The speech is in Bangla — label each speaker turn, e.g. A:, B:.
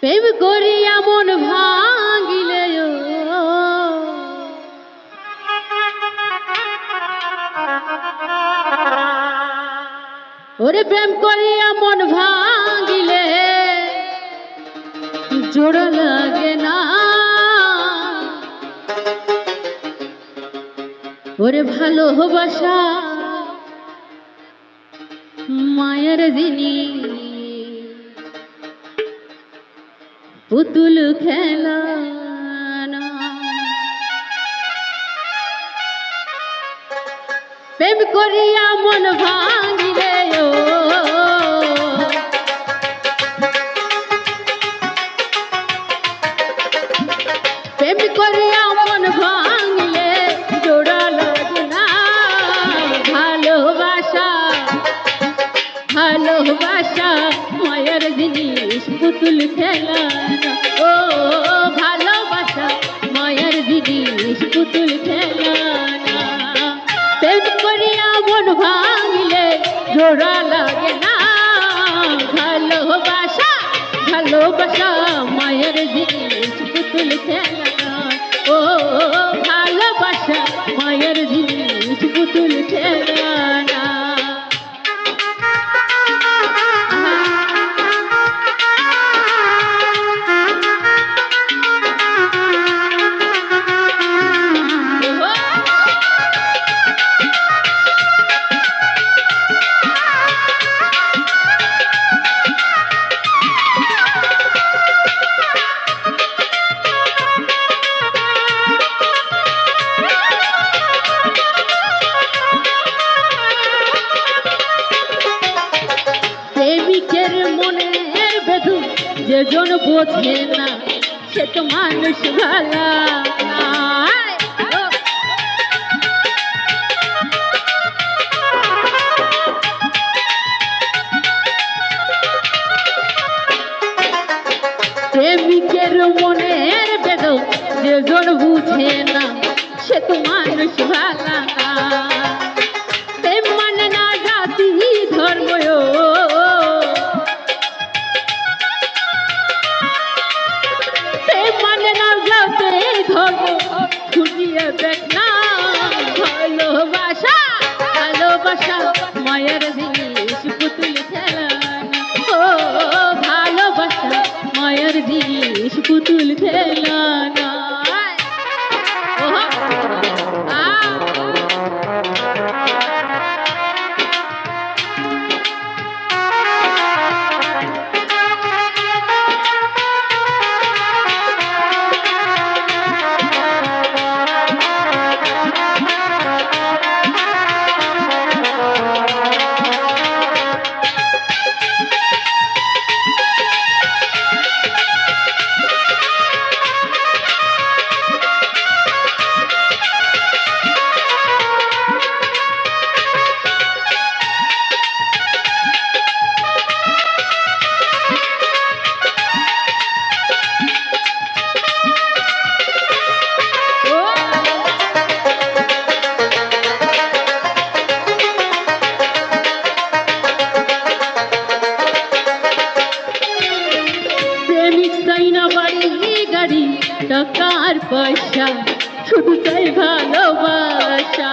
A: প্রেম করিয়া মন ভাঙিলে ওরে প্রেম করিয়া মন ভাঙিলে জোড়া লাগে না ওরে ভালোবাসা মায়ের জিনিস পুতুল খেলা না। প্রেম করিয়া মন ভাঙিলে প্রেম করিয়া মন ভাঙিলে জোড়া লাগে না ভালোবাসা ভালোবাসা মায়ের জিনিস পুতুল খেলা না। ও ভালোবাসা মায়ের জিনিস পুতুল খেলা না। প্রেম করিয়া মন ভাঙিলে জোড়া লাগে না ভালোবাসা ভালোবাসা মায়ের জিনিস পুতুল খেলা না। ও ভালোবাসা মায়ের জিনিস পুতুল খেলা না। প্রেমিকের মনের বেদনা যেজন বোঝে না সে তো মানুষ ভালা প্রেমিকের মনের বেদনা যেজন বুঝে না সে তো মানুষ ভালা প্রেম মানে না জাতি ধর্ম খুঁজিয়ে দেখ না ভালোবাসা ভালোবাসা মায়ের জিনিস পুতুল খেলা না। ও ভালোবাসা মায়ের জিনিস পুতুল খেলা না। গাড়ি টাকার পয়সা শুধু চাই ভালোবাসা।